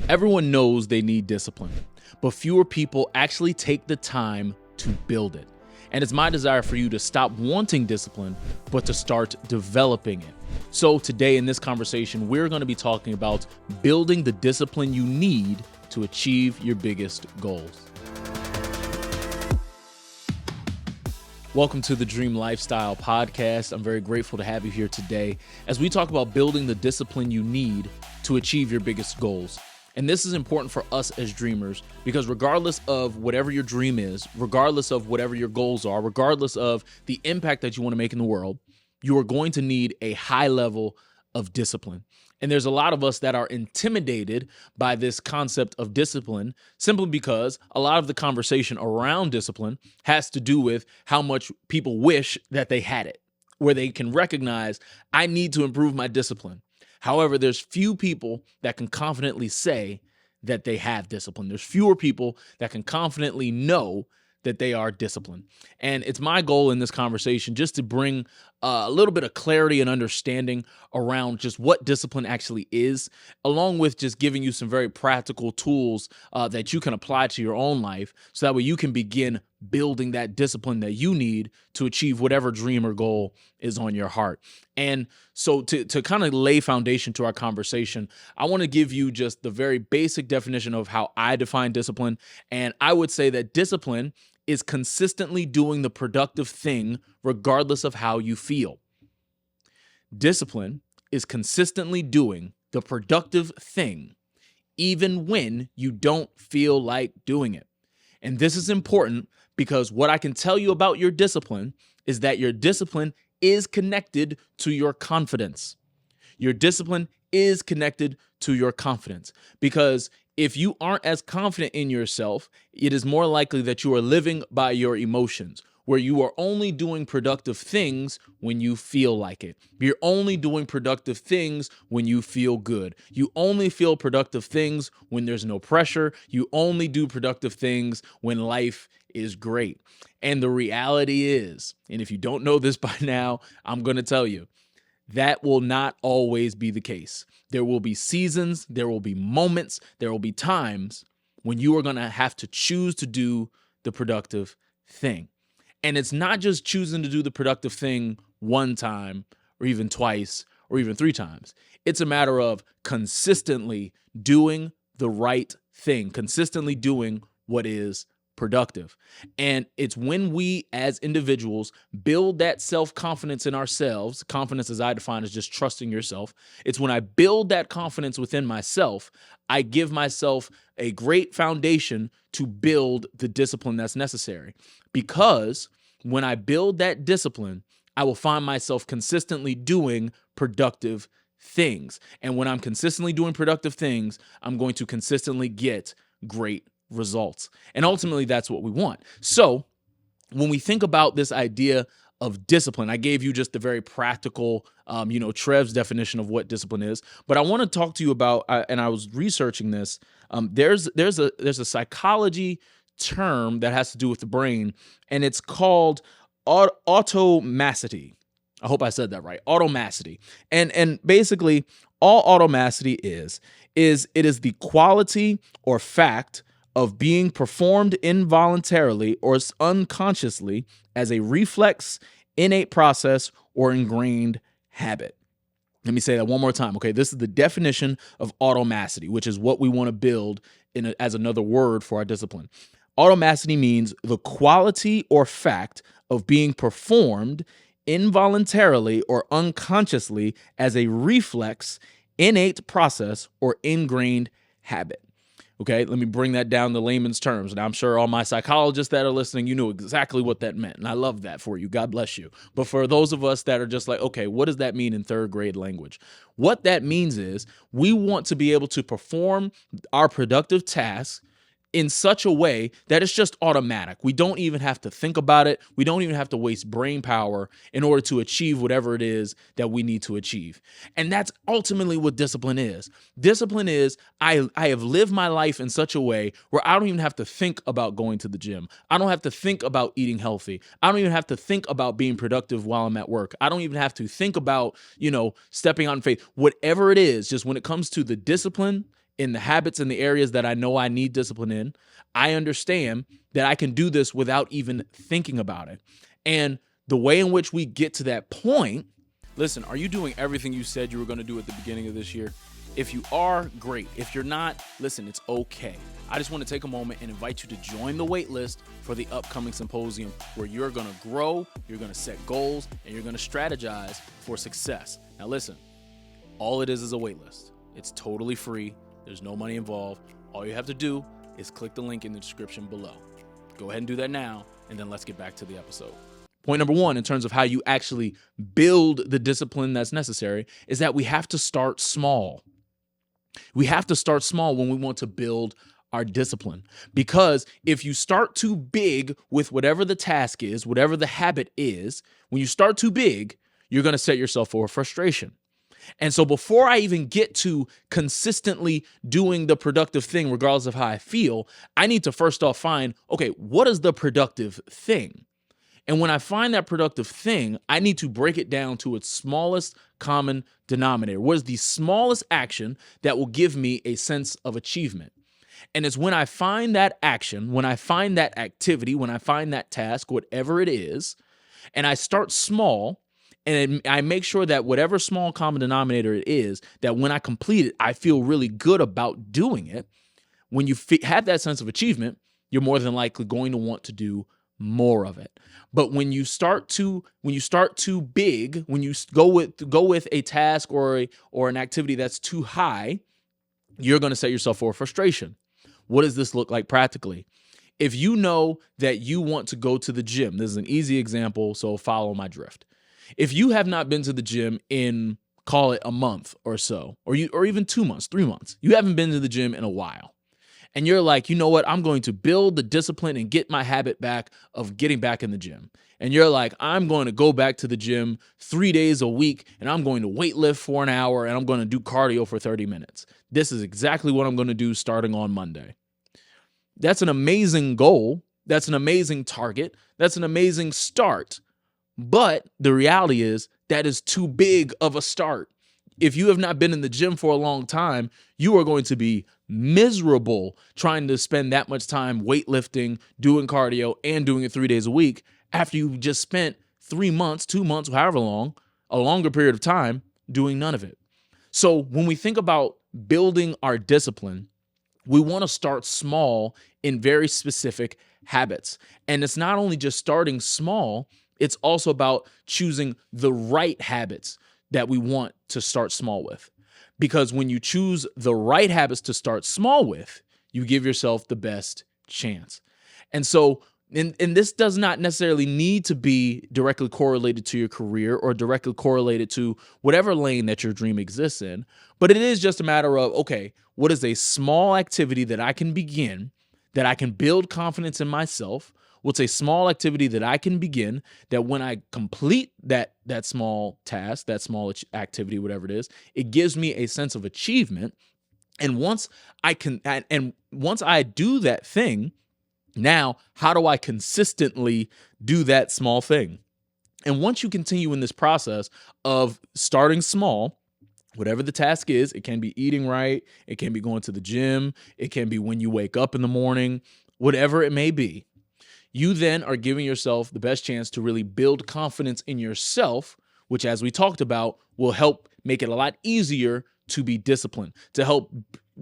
Everyone knows they need discipline, but fewer people actually take the time to build it. And it's my desire for you to stop wanting discipline, but to start developing it. So today in this conversation, we're going to be talking about building the discipline you need to achieve your biggest goals. Welcome to the Dream Lifestyle Podcast. I'm very grateful to have you here today as we talk about building the discipline you need to achieve your biggest goals. And this is important for us as dreamers because regardless of whatever your dream is, regardless of whatever your goals are, regardless of the impact that you want to make in the world, you are going to need a high level of discipline. And there's a lot of us that are intimidated by this concept of discipline simply because a lot of the conversation around discipline has to do with how much people wish that they had it, where they can recognize, I need to improve my discipline. However, there's few people that can confidently say that they have discipline. There's fewer people that can confidently know that they are disciplined. And it's my goal in this conversation just to bring a little bit of clarity and understanding around just what discipline actually is, along with just giving you some very practical tools that you can apply to your own life so that way you can begin building that discipline that you need to achieve whatever dream or goal is on your heart. And so to kind of lay foundation to our conversation, I want to give you just the very basic definition of how I define discipline. And I would say that discipline is consistently doing the productive thing regardless of how you feel. Discipline is consistently doing the productive thing even when you don't feel like doing it. And this is important because what I can tell you about your discipline is that your discipline is connected to your confidence. Your discipline is connected to your confidence because if you aren't as confident in yourself, it is more likely that you are living by your emotions, where you are only doing productive things when you feel like it. You're only doing productive things when you feel good. You only feel productive things when there's no pressure. You only do productive things when life is great. And the reality is, and if you don't know this by now, I'm going to tell you, that will not always be the case. There will be seasons, there will be moments, there will be times when you are going to have to choose to do the productive thing. And it's not just choosing to do the productive thing one time or even twice or even three times. It's a matter of consistently doing the right thing, consistently doing what is productive. And it's when we as individuals build that self-confidence in ourselves, confidence as I define as just trusting yourself. It's when I build that confidence within myself, I give myself a great foundation to build the discipline that's necessary. Because when I build that discipline, I will find myself consistently doing productive things. And when I'm consistently doing productive things, I'm going to consistently get great results. And ultimately, that's what we want. So when we think about this idea of discipline, I gave you just the very practical, Trev's definition of what discipline is. But I want to talk to you about, and I was researching this. There's a psychology term that has to do with the brain, and it's called automacity. I hope I said that right. Automacity. And basically, all automacity is it is the quality or fact of being performed involuntarily or unconsciously as a reflex, innate process, or ingrained habit. Let me say that one more time. Okay, this is the definition of automacity, which is what we want to build as another word for our discipline. Automacity means the quality or fact of being performed involuntarily or unconsciously as a reflex, innate process, or ingrained habit. Okay, let me bring that down to layman's terms. And I'm sure all my psychologists that are listening, you know exactly what that meant. And I love that for you. God bless you. But for those of us that are just like, okay, what does that mean in third grade language? What that means is we want to be able to perform our productive tasks in such a way that it's just automatic. We don't even have to think about it. We don't even have to waste brain power in order to achieve whatever it is that we need to achieve. And that's ultimately what discipline is. Discipline is I have lived my life in such a way where I don't even have to think about going to the gym. I don't have to think about eating healthy. I don't even have to think about being productive while I'm at work. I don't even have to think about, stepping out in faith. Whatever it is, just when it comes to the discipline, in the habits and the areas that I know I need discipline in, I understand that I can do this without even thinking about it. And the way in which we get to that point, listen, are you doing everything you said you were going to do at the beginning of this year? If you are, great. If you're not, listen, it's okay. I just want to take a moment and invite you to join the wait list for the upcoming symposium where you're going to grow, you're going to set goals, and you're going to strategize for success. Now listen, all it is a wait list. It's totally free. There's no money involved. All you have to do is click the link in the description below. Go ahead and do that now, and then let's get back to the episode. Point number one, in terms of how you actually build the discipline that's necessary, is that we have to start small. We have to start small when we want to build our discipline, because if you start too big with whatever the task is, whatever the habit is, when you start too big, you're going to set yourself for frustration. And so before I even get to consistently doing the productive thing, regardless of how I feel, I need to first off find, okay, what is the productive thing? And when I find that productive thing, I need to break it down to its smallest common denominator. What is the smallest action that will give me a sense of achievement? And it's when I find that action, when I find that activity, when I find that task, whatever it is, and I start small, and I make sure that whatever small common denominator it is, that when I complete it, I feel really good about doing it. When you have that sense of achievement, you're more than likely going to want to do more of it. But when you start too big, when you go with a task or an activity that's too high, you're going to set yourself for frustration. What does this look like practically? If you know that you want to go to the gym, this is an easy example, so follow my drift. If you have not been to the gym in, call it a month or so, or even 2 months, 3 months, you haven't been to the gym in a while. And you're like, you know what? I'm going to build the discipline and get my habit back of getting back in the gym. And you're like, I'm going to go back to the gym 3 days a week, and I'm going to weight lift for an hour, and I'm going to do cardio for 30 minutes. This is exactly what I'm going to do starting on Monday. That's an amazing goal. That's an amazing target. That's an amazing start. But the reality is that is too big of a start. If you have not been in the gym for a long time, you are going to be miserable trying to spend that much time weightlifting, doing cardio, and doing it 3 days a week after you just spent 3 months, 2 months, however long, a longer period of time doing none of it. So when we think about building our discipline, we want to start small in very specific habits. And it's not only just starting small, it's also about choosing the right habits that we want to start small with. Because when you choose the right habits to start small with, you give yourself the best chance. And so, and this does not necessarily need to be directly correlated to your career or directly correlated to whatever lane that your dream exists in, but it is just a matter of, okay, what is a small activity that I can begin, that I can build confidence in myself? What's a small activity that I can begin that when I complete that small task, that small activity, whatever it is, it gives me a sense of achievement. And once I do that thing, now how do I consistently do that small thing? And once you continue in this process of starting small, whatever the task is, it can be eating right, it can be going to the gym, it can be when you wake up in the morning, whatever it may be. You then are giving yourself the best chance to really build confidence in yourself, which, as we talked about, will help make it a lot easier to be disciplined, to help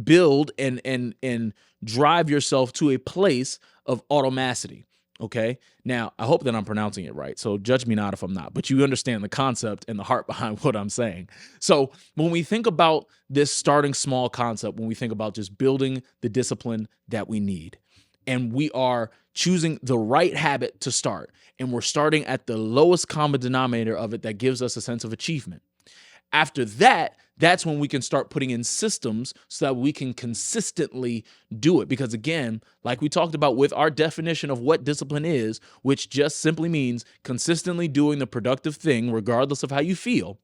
build and drive yourself to a place of automaticity. Okay. Now, I hope that I'm pronouncing it right, so judge me not if I'm not, but you understand the concept and the heart behind what I'm saying. So when we think about this starting small concept, when we think about just building the discipline that we need, and we are choosing the right habit to start, and we're starting at the lowest common denominator of it that gives us a sense of achievement. After that, that's when we can start putting in systems so that we can consistently do it. Because again, like we talked about with our definition of what discipline is, which just simply means consistently doing the productive thing regardless of how you feel.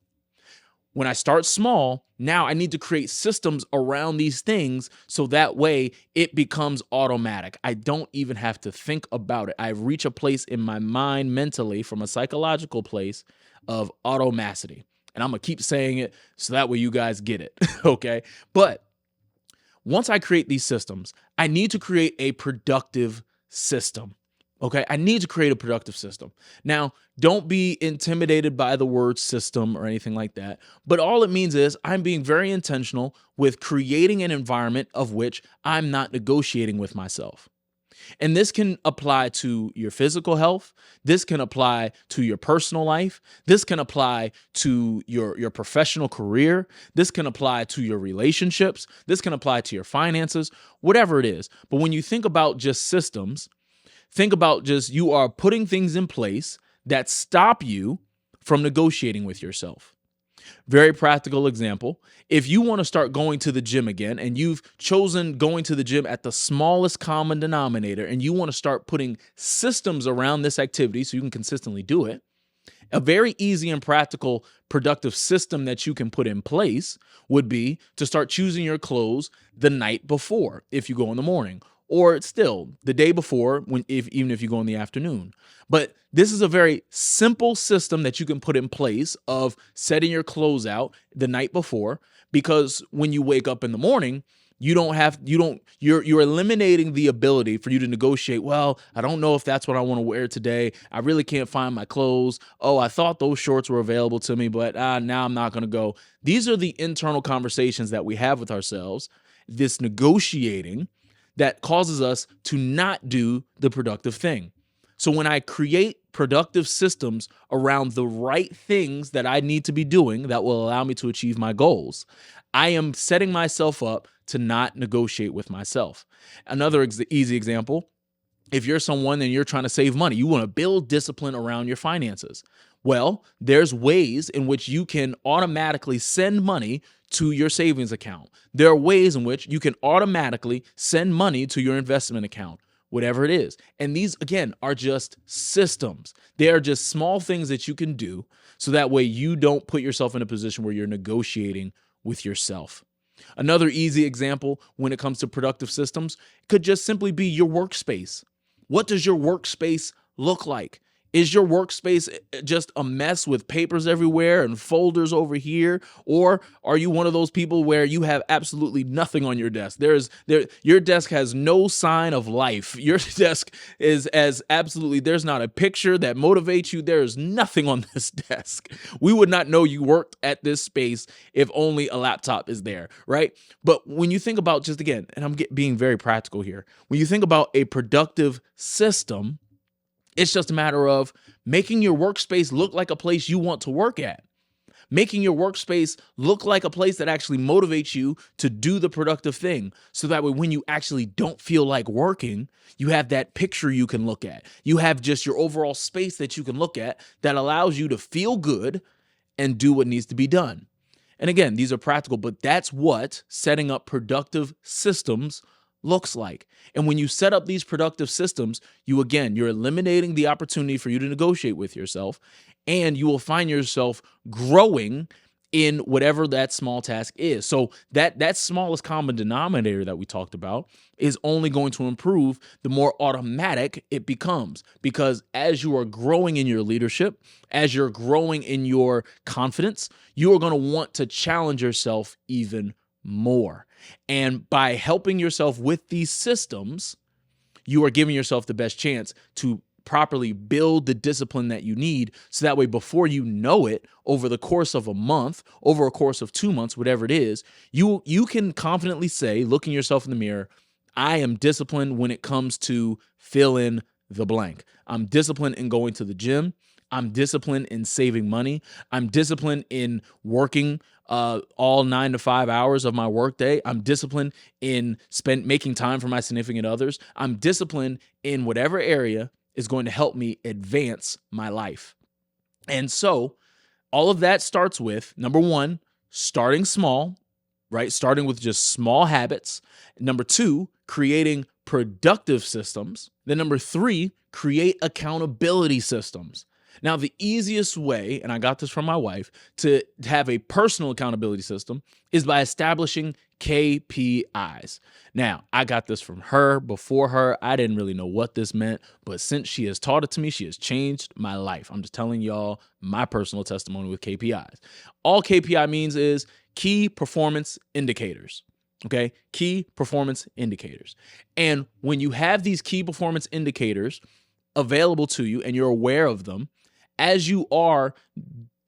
When I start small, now I need to create systems around these things so that way it becomes automatic. I don't even have to think about it. I reach a place in my mind mentally from a psychological place of automacity. And I'm going to keep saying it so that way you guys get it, okay? But Once I create these systems, I need to create a productive system. Okay, I need to create a productive system. Now, don't be intimidated by the word system or anything like that, but all it means is I'm being very intentional with creating an environment of which I'm not negotiating with myself. And this can apply to your physical health. This can apply to your personal life. This can apply to your professional career. This can apply to your relationships. This can apply to your finances, whatever it is. But when you think about just systems, think about just you are putting things in place that stop you from negotiating with yourself. Very practical example. If you want to start going to the gym again and you've chosen going to the gym at the smallest common denominator and you want to start putting systems around this activity so you can consistently do it, a very easy and practical productive system that you can put in place would be to start choosing your clothes the night before if you go in the morning, or still the day before even if you go in the afternoon. But this is a very simple system that you can put in place of setting your clothes out the night before, because when you wake up in the morning, you're eliminating the ability for you to negotiate. Well, I don't know if that's what I want to wear today. I really can't find my clothes. Oh, I thought those shorts were available to me, but now I'm not going to go. These are the internal conversations that we have with ourselves, this negotiating that causes us to not do the productive thing. So when I create productive systems around the right things that I need to be doing that will allow me to achieve my goals, I am setting myself up to not negotiate with myself. Another easy example, if you're someone and you're trying to save money, you want to build discipline around your finances. Well, there's ways in which you can automatically send money to your savings account. There are ways in which you can automatically send money to your investment account, whatever it is. And these, again, are just systems. They are just small things that you can do so that way you don't put yourself in a position where you're negotiating with yourself. Another easy example when it comes to productive systems could just simply be your workspace. What does your workspace look like? Is your workspace just a mess with papers everywhere and folders over here? Or are you one of those people where you have absolutely nothing on your desk? Your desk has no sign of life. Your desk is there's not a picture that motivates you. There is nothing on this desk. We would not know you worked at this space if only a laptop is there, right? But when you think about, just again, and I'm being very practical here, when you think about a productive system, it's just a matter of making your workspace look like a place you want to work at, making your workspace look like a place that actually motivates you to do the productive thing. So that way, when you actually don't feel like working, you have that picture you can look at. You have just your overall space that you can look at that allows you to feel good and do what needs to be done. And again, these are practical, but that's what setting up productive systems looks like. And when you set up these productive systems, you're eliminating the opportunity for you to negotiate with yourself, and you will find yourself growing in whatever that small task is. So that smallest common denominator that we talked about is only going to improve the more automatic it becomes, because as you are growing in your leadership, as you're growing in your confidence, you are going to want to challenge yourself even more. And by helping yourself with these systems, you are giving yourself the best chance to properly build the discipline that you need. So that way, before you know it, over the course of a month, over a course of 2 months, whatever it is, you can confidently say, looking yourself in the mirror, I am disciplined when it comes to fill in the blank. I'm disciplined in going to the gym. I'm disciplined in saving money. I'm disciplined in working all 9 to 5 hours of my workday. I'm disciplined in making time for my significant others. I'm disciplined in whatever area is going to help me advance my life. And so all of that starts with, number one, starting small, right? Starting with just small habits. Number two, creating productive systems. Then number three, create accountability systems. Now, the easiest way, and I got this from my wife, to have a personal accountability system is by establishing KPIs. Now, I got this from her. Before her, I didn't really know what this meant, but since she has taught it to me, she has changed my life. I'm just telling y'all my personal testimony with KPIs. All KPI means is key performance indicators. Okay, key performance indicators. And when you have these key performance indicators available to you and you're aware of them, as you are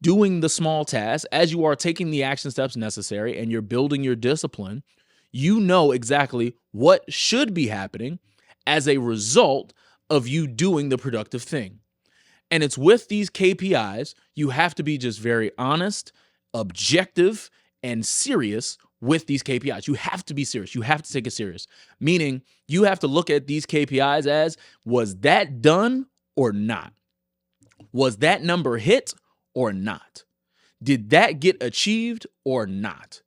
doing the small tasks, as you are taking the action steps necessary and you're building your discipline, you know exactly what should be happening as a result of you doing the productive thing. And it's with these KPIs, you have to be just very honest, objective, and serious with these KPIs. You have to be serious. You have to take it serious. Meaning, you have to look at these KPIs as, was that done or not? Was that number hit or not? Did that get achieved or not?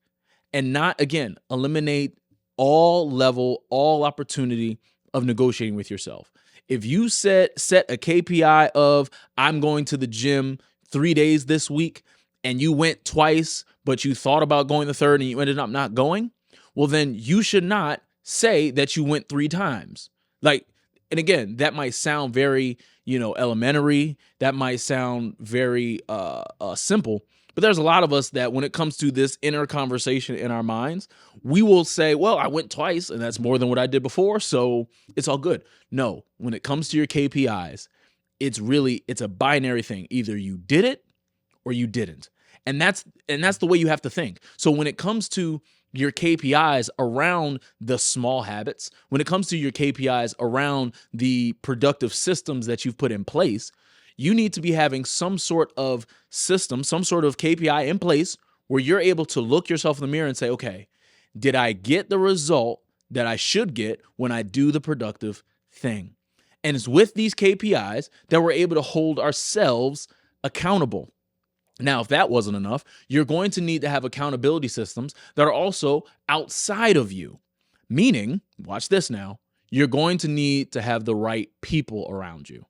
And not, again, eliminate all opportunity of negotiating with yourself. If you set a KPI of, I'm going to the gym 3 days this week, and you went twice, but you thought about going the third and you ended up not going, well, then you should not say that you went 3 times. And again, that might sound very, elementary. That might sound very simple. But there's a lot of us that when it comes to this inner conversation in our minds, we will say, well, I went twice and that's more than what I did before, so it's all good. No, when it comes to your KPIs, it's a binary thing. Either you did it or you didn't. And that's the way you have to think. So when it comes to your KPIs around the small habits, when it comes to your KPIs around the productive systems that you've put in place, you need to be having some sort of system, some sort of KPI in place where you're able to look yourself in the mirror and say, okay, did I get the result that I should get when I do the productive thing? And it's with these KPIs that we're able to hold ourselves accountable. Now, if that wasn't enough, you're going to need to have accountability systems that are also outside of you. Meaning, watch this now, you're going to need to have the right people around you.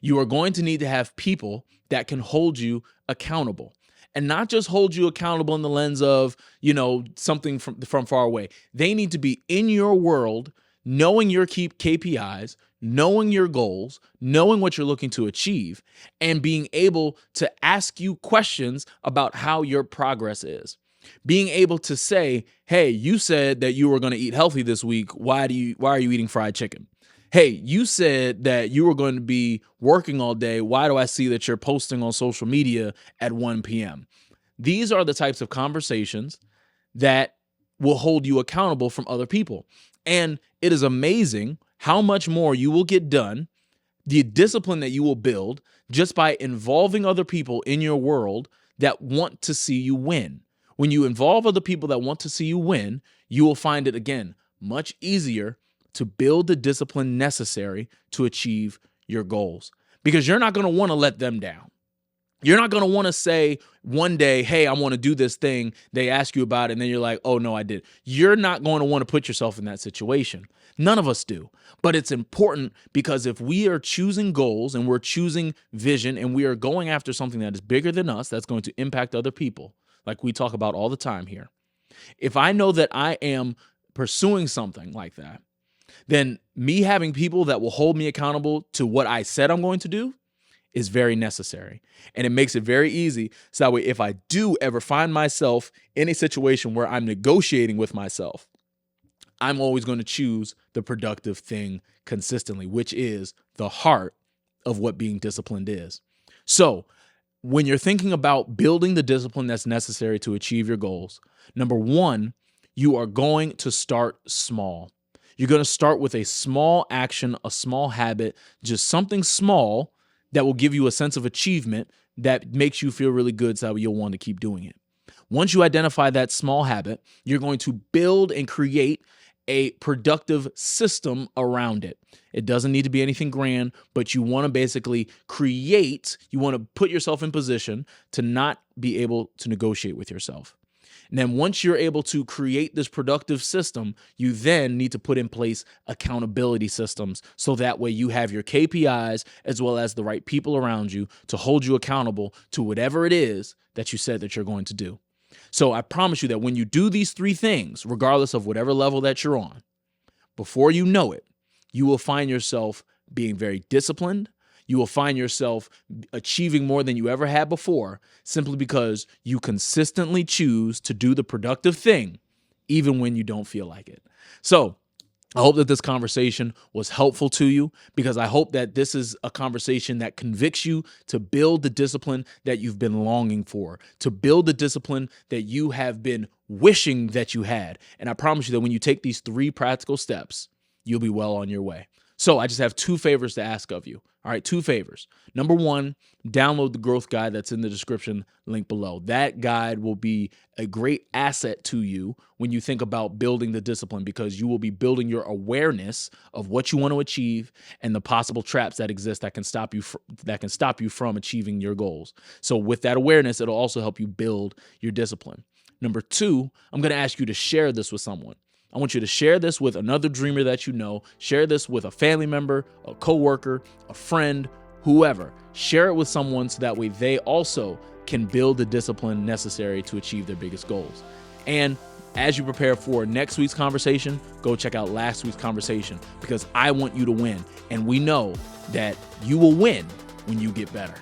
You are going to need to have people that can hold you accountable, and not just hold you accountable in the lens of, something from far away. They need to be in your world, knowing your KPIs, knowing your goals, knowing what you're looking to achieve, and being able to ask you questions about how your progress is. Being able to say, hey, you said that you were going to eat healthy this week. Why are you eating fried chicken? Hey, you said that you were going to be working all day. Why do I see that you're posting on social media at 1 p.m.? These are the types of conversations that will hold you accountable from other people. And it is amazing how much more you will get done, the discipline that you will build just by involving other people in your world that want to see you win. When you involve other people that want to see you win, you will find it, again, much easier to build the discipline necessary to achieve your goals, because you're not going to want to let them down. You're not going to want to say one day, hey, I want to do this thing. They ask you about it, and then you're like, oh, no, I did. You're not going to want to put yourself in that situation. None of us do. But it's important, because if we are choosing goals and we're choosing vision and we are going after something that is bigger than us, that's going to impact other people, like we talk about all the time here. If I know that I am pursuing something like that, then me having people that will hold me accountable to what I said I'm going to do is very necessary. And it makes it very easy. So that way, if I do ever find myself in a situation where I'm negotiating with myself, I'm always going to choose the productive thing consistently, which is the heart of what being disciplined is. So when you're thinking about building the discipline that's necessary to achieve your goals, number one, you are going to start small. You're going to start with a small action, a small habit, just something small that will give you a sense of achievement that makes you feel really good, so you'll want to keep doing it. Once you identify that small habit, you're going to build and create a productive system around it. It doesn't need to be anything grand, but you want to basically you want to put yourself in position to not be able to negotiate with yourself. And then once you're able to create this productive system, you then need to put in place accountability systems, so that way you have your KPIs as well as the right people around you to hold you accountable to whatever it is that you said that you're going to do. So I promise you that when you do these 3 things, regardless of whatever level that you're on, before you know it, you will find yourself being very disciplined. You will find yourself achieving more than you ever had before, simply because you consistently choose to do the productive thing even when you don't feel like it. So I hope that this conversation was helpful to you, because I hope that this is a conversation that convicts you to build the discipline that you've been longing for, to build the discipline that you have been wishing that you had. And I promise you that when you take these 3 practical steps, you'll be well on your way. So I just have 2 favors to ask of you. All right, 2 favors. Number 1, download the growth guide that's in the description link below. That guide will be a great asset to you when you think about building the discipline, because you will be building your awareness of what you want to achieve and the possible traps that exist that can stop you from achieving your goals. So with that awareness, it'll also help you build your discipline. Number 2, I'm going to ask you to share this with someone. I want you to share this with another dreamer that you know. Share this with a family member, a coworker, a friend, whoever. Share it with someone so that way they also can build the discipline necessary to achieve their biggest goals. And as you prepare for next week's conversation, go check out last week's conversation, because I want you to win. And we know that you will win when you get better.